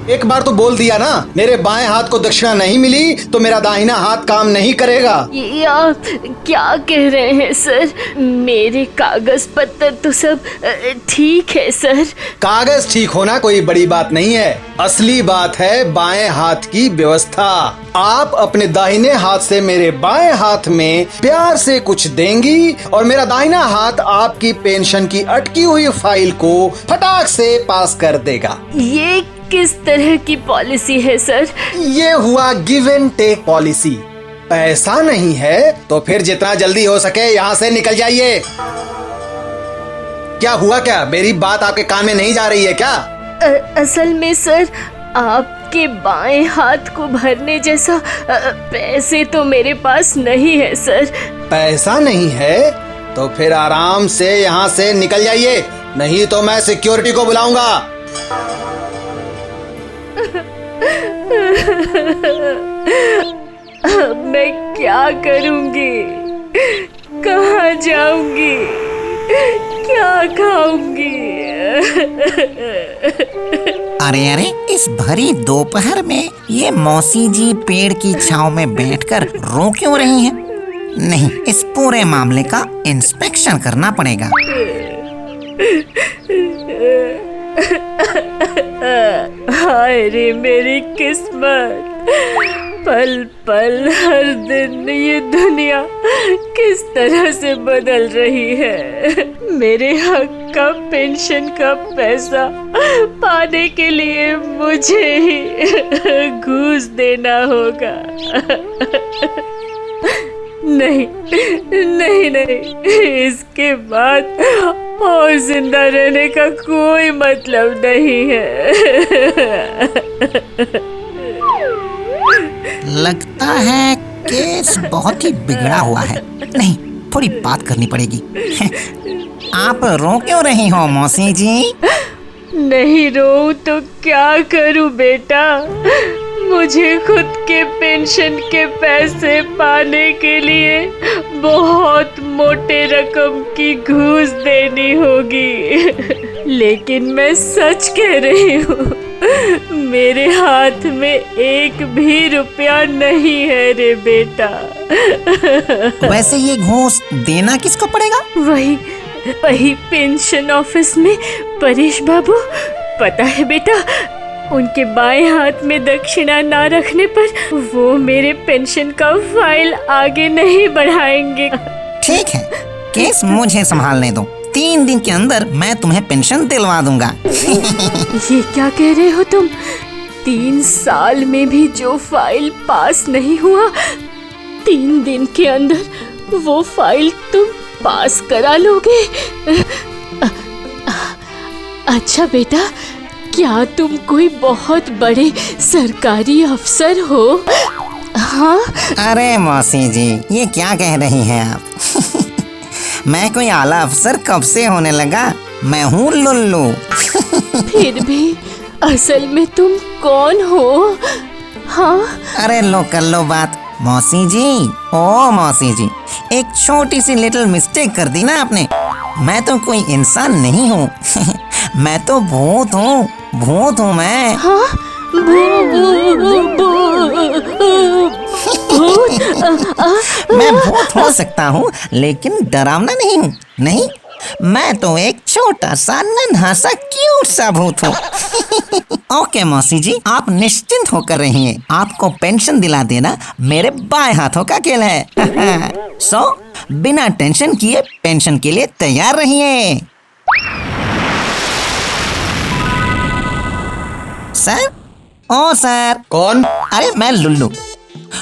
एक बार तो बोल दिया ना, मेरे बाएं हाथ को दक्षिणा नहीं मिली तो मेरा दाहिना हाथ काम नहीं करेगा। ये आप क्या कह रहे हैं सर? मेरे कागज पत्तर तो सब ठीक है सर। कागज ठीक होना कोई बड़ी बात नहीं है, असली बात है बाएं हाथ की व्यवस्था। आप अपने दाहिने हाथ से मेरे बाएं हाथ में प्यार से कुछ देंगी और मेरा दाहिना हाथ आपकी पेंशन की अटकी हुई फाइल को फटाक से पास कर देगा। ये किस तरह की पॉलिसी है सर? ये हुआ गिव एंड टेक पॉलिसी। पैसा नहीं है तो फिर जितना जल्दी हो सके यहाँ से निकल जाइए। क्या हुआ? क्या मेरी बात आपके कान में नहीं जा रही है क्या? असल में सर, आपके बाएं हाथ को भरने जैसा पैसे तो मेरे पास नहीं है सर। पैसा नहीं है तो फिर आराम से यहाँ से निकल जाइए, नहीं तो मैं सिक्योरिटी को बुलाऊंगा। अब मैं क्या करूंगी? कहाँ जाऊंगी? क्या खाऊंगी? अरे अरे, इस भरी दोपहर में ये मौसी जी पेड़ की छांव में बैठकर रो क्यों रही हैं? नहीं, इस पूरे मामले का इंस्पेक्शन करना पड़ेगा। हाय रे मेरी किस्मत, पल पल हर दिन ये दुनिया किस तरह से बदल रही है। मेरे हक का पेंशन का पैसा पाने के लिए मुझे ही घूस देना होगा। नहीं नहीं नहीं, इसके बाद और जिंदा रहने का कोई मतलब नहीं है। लगता है केस बहुत ही बिगड़ा हुआ है। नहीं, थोड़ी बात करनी पड़ेगी। आप रो क्यों रही हो मौसी जी? नहीं रो तो क्या करूं बेटा, मुझे खुद के पेंशन के पैसे पाने के लिए बहुत मोटे रकम की घूस देनी होगी। लेकिन मैं सच कह रही हूँ, मेरे हाथ में एक भी रुपया नहीं है रे बेटा। वैसे ये घूस देना किसको पड़ेगा? वही पेंशन ऑफिस में परेश बाबू। पता है बेटा, उनके बाएं हाथ में दक्षिणा ना रखने पर वो मेरे पेंशन का फाइल आगे नहीं बढ़ाएंगे। ठीक है, केस मुझे संभालने दो। 3 दिन के अंदर मैं तुम्हें पेंशन दिलवा दूंगा। ये क्या कह रहे हो तुम? 3 साल में भी जो फाइल पास नहीं हुआ, 3 दिन के अंदर वो फाइल तुम पास करा लोगे? अच्छा बेटा, क्या तुम कोई बहुत बड़े सरकारी अफसर हो? हाँ? अरे मौसी जी, ये क्या कह रही हैं आप? मैं कोई आला अफसर कब से होने लगा? मैं हूँ लुल्लू। फिर भी असल में तुम कौन हो? हाँ? अरे लो कर लो बात मौसी जी। ओ मौसी जी, एक छोटी सी लिटिल मिस्टेक कर दी ना आपने। मैं तो कोई इंसान नहीं हूँ। मैं तो भूत हूँ, भूत हूँ मैं। हाँ? मैं भूत हो सकता हूँ लेकिन डरावना नहीं हूँ। नहीं, मैं तो एक छोटा सा नन्हा सा क्यूट सा भूत हूँ। ओके मौसी जी, आप निश्चिंत होकर रहिए। आपको पेंशन दिला देना मेरे बाएं हाथों का खेल है। सो बिना टेंशन किए पेंशन के लिए तैयार रहिए। सर, ओ सर। कौन? अरे मैं लुल्लू।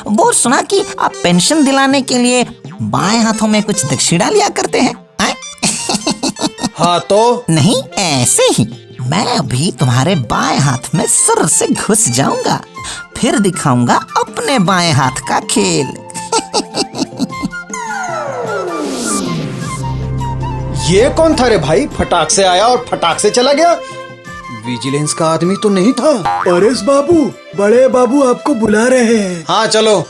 वो सुना कि आप पेंशन दिलाने के लिए बाएं हाथों में कुछ दक्षिणा लिया करते हैं। हाँ तो? नहीं, ऐसे ही। मैं अभी तुम्हारे बाएं हाथ में सुर से घुस जाऊंगा, फिर दिखाऊंगा अपने बाएं हाथ का खेल। ये कौन था रे भाई? फटाक से आया और फटाक से चला गया। विजिलेंस का आदमी तो नहीं था। परेश बाबू, बड़े बाबू आपको बुला रहे हैं। हाँ चलो।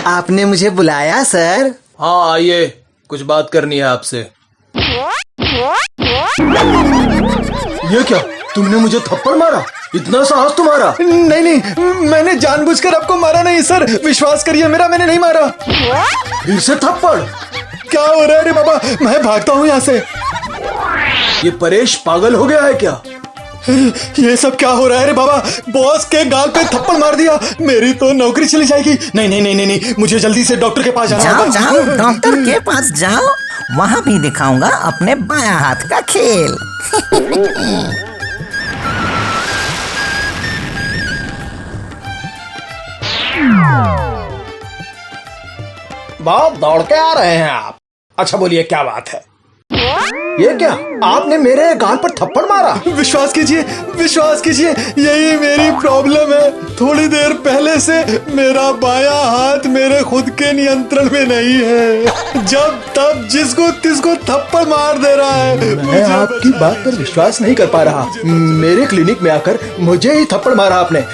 आपने मुझे बुलाया सर? हाँ आइए, कुछ बात करनी है आपसे। ये क्या? तुमने मुझे थप्पड़ मारा? इतना साहस तुम्हारा? नहीं नहीं, मैंने जानबूझकर आपको मारा नहीं सर, विश्वास करिए मेरा, मैंने नहीं मारा। फिर से थप्पड़? क्या हो रहा है रे बाबा, मैं भागता हूँ यहाँ से। ये परेश पागल हो गया है क्या? ये सब क्या हो रहा है रे बाबा, बॉस के गाल पे थप्पड़ मार दिया, मेरी तो नौकरी चली जाएगी। नहीं नहीं नहीं नहीं, नहीं। मुझे जल्दी से डॉक्टर के पास जाना जाओ होगा। जाओ डॉक्टर के पास जाओ, वहाँ भी दिखाऊंगा अपने बायां हाथ का खेल। बहुत दौड़ के आ रहे हैं आप। अच्छा बोलिए क्या बात है? ये क्या, आपने मेरे गाल पर थप्पड़ मारा? विश्वास कीजिए, विश्वास कीजिए, यही मेरी प्रॉब्लम है। थोड़ी देर पहले से मेरा बायां हाथ मेरे खुद के नियंत्रण में नहीं है, जब तब जिसको तिसको थप्पड़ मार दे रहा है। मैं आपकी बात पर विश्वास नहीं कर पा रहा। मेरे क्लिनिक में आकर मुझे ही थप्पड़ मारा आपने।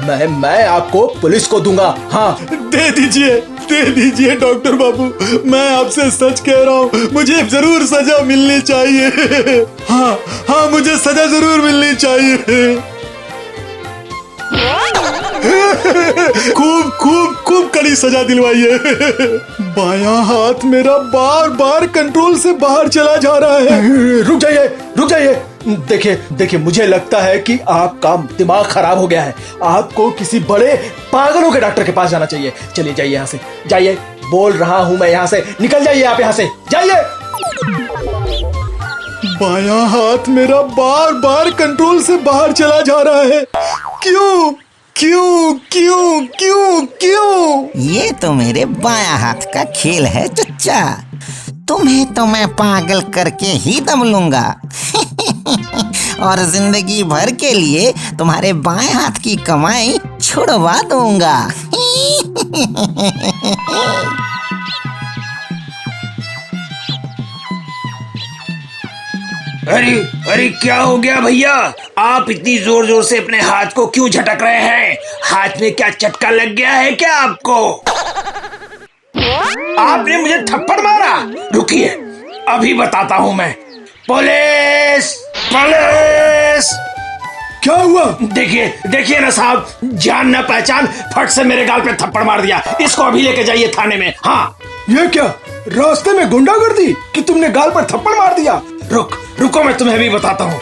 मैं आपको पुलिस को दूंगा। हाँ, दे दीजिए डॉक्टर बाबू, मैं आपसे सच कह रहा हूँ, मुझे जरूर सजा मिलनी चाहिए। हाँ हाँ, मुझे सजा जरूर मिलनी चाहिए। खूब खूब खूब कड़ी सजा दिलवाइए। बायां हाथ मेरा बार बार कंट्रोल से बाहर चला जा रहा है। रुक जाइए। देखिए, मुझे लगता है कि आपका दिमाग खराब हो गया है। आपको किसी बड़े पागलों के डॉक्टर के पास जाना चाहिए। चलिए जाइए यहाँ से, जाइए, बोल रहा हूँ मैं यहाँ से, निकल जाइए आप यहाँ से, जाइए। बायां हाथ मेरा बार बार कंट्रोल से बाहर चला जा रहा है। क्यों क्यों क्यों क्यों क्यों? ये तो मेरे बायां हाथ का खेल है चच्चा, तुम्हें तो मैं पागल करके ही दम लूंगा। और जिंदगी भर के लिए तुम्हारे बाएं हाथ की कमाई छुड़वा दूंगा। अरे क्या हो गया भैया? आप इतनी जोर जोर से अपने हाथ को क्यों झटक रहे हैं? हाथ में क्या चटका लग गया है क्या आपको? आपने मुझे थप्पड़ मारा? रुकिए, अभी बताता हूँ मैं। Police police! क्या हुआ? देखिए ना साहब, जान न पहचान फट से मेरे गाल पे थप्पड़ मार दिया। इसको अभी लेके जाइए थाने में। हाँ। ये क्या, रास्ते में गुंडागर्दी कि तुमने गाल पर थप्पड़ मार दिया? रुको मैं तुम्हें भी बताता हूँ।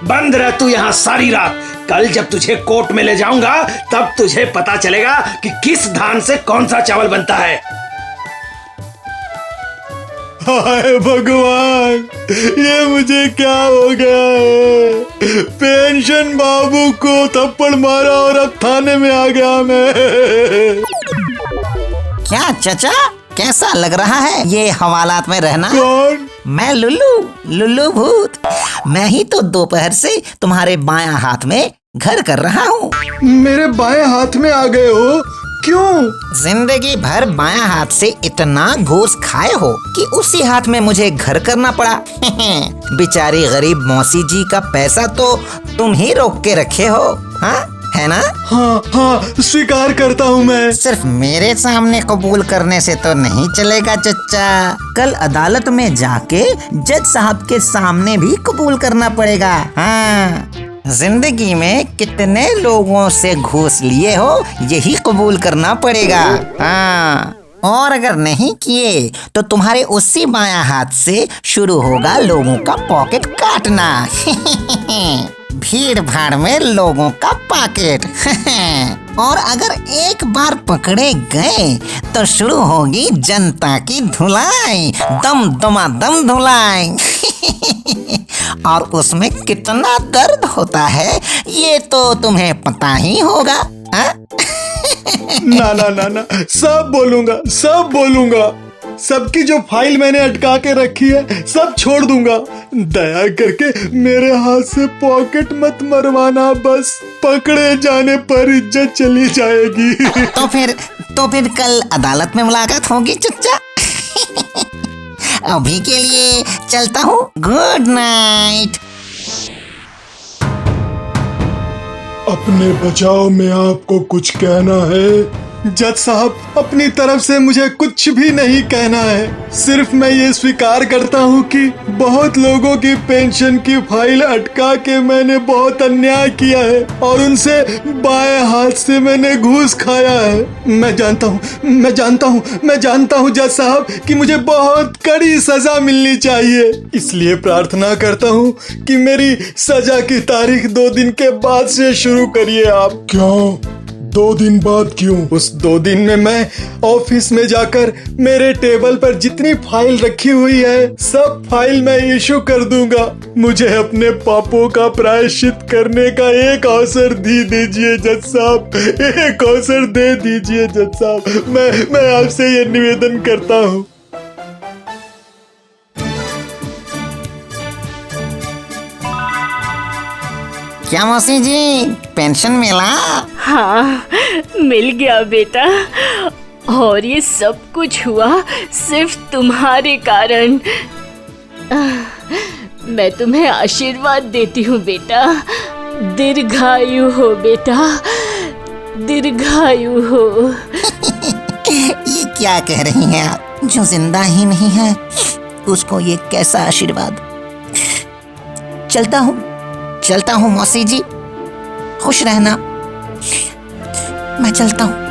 बंद रह तू यहाँ सारी रात। कल जब तुझे कोर्ट में ले जाऊंगा तब तुझे पता चलेगा कि किस धान से कौन सा चावल बनता है। हाय भगवान, ये मुझे क्या हो गया है? पेंशन बाबू को थप्पड़ मारा और अब थाने में आ गया मैं। क्या चचा, कैसा लग रहा है ये हवालात में रहना? कौन? मैं लुल्लू भूत। मैं ही तो दोपहर से तुम्हारे बायां हाथ में घर कर रहा हूँ। मेरे बाएं हाथ में आ गए हो? क्यों? जिंदगी भर बायां हाथ से इतना घूस खाए हो कि उसी हाथ में मुझे घर करना पड़ा। बेचारी गरीब मौसी जी का पैसा तो तुम ही रोक के रखे हो, हाँ है ना? हाँ, स्वीकार करता हूँ मैं। सिर्फ मेरे सामने कबूल करने से तो नहीं चलेगा चच्चा, कल अदालत में जाके जज साहब के सामने भी कबूल करना पड़ेगा। हाँ, जिंदगी में कितने लोगों से घूस लिए हो यही कबूल करना पड़ेगा। हाँ, और अगर नहीं किए तो तुम्हारे उसी बायां हाथ से शुरू होगा लोगों का पॉकेट काटना। भीड़ भाड़ में लोगों का पॉकेट। और अगर एक बार पकड़े गए तो शुरू होगी जनता की धुलाई, दम दमादम धुलाई। और उसमें कितना दर्द होता है ये तो तुम्हें पता ही होगा। ना, सब बोलूंगा। सबकी जो फाइल मैंने अटका के रखी है सब छोड़ दूंगा। दया करके मेरे हाथ से पॉकेट मत मरवाना, बस पकड़े जाने पर इज्जत चली जाएगी। तो फिर कल अदालत में मुलाकात होगी चच्चा। अभी के लिए चलता हूँ, गुड नाइट। अपने बचाव में आपको कुछ कहना है जज साहब, अपनी तरफ से मुझे कुछ भी नहीं कहना है। सिर्फ मैं ये स्वीकार करता हूँ कि बहुत लोगों की पेंशन की फाइल अटका के मैंने बहुत अन्याय किया है और उनसे बाएं हाथ से मैंने घूस खाया है। मैं जानता हूँ जज साहब कि मुझे बहुत कड़ी सजा मिलनी चाहिए। इसलिए प्रार्थना करता हूँ कि मेरी सजा की तारीख 2 दिन के बाद से शुरू करिए आप। क्यों 2 दिन बाद क्यों? उस 2 दिन में मैं ऑफिस में जाकर मेरे टेबल पर जितनी फाइल रखी हुई है सब फाइल मैं इशू कर दूंगा। मुझे अपने पापों का प्रायश्चित करने का एक अवसर दीजिए जज साहब, एक अवसर दे दीजिए जज साहब। मैं आपसे ये निवेदन करता हूँ। क्या मौसी जी, पेंशन मिला? हाँ, मिल गया बेटा। और ये सब कुछ हुआ सिर्फ तुम्हारे कारण। मैं तुम्हें आशीर्वाद देती हूँ बेटा। दीर्घायु हो बेटा, दीर्घायु हो। ये क्या कह रही हैं आप? जो जिंदा ही नहीं है उसको ये कैसा आशीर्वाद? चलता हूँ मौसी जी, खुश रहना। मैं चलता हूँ।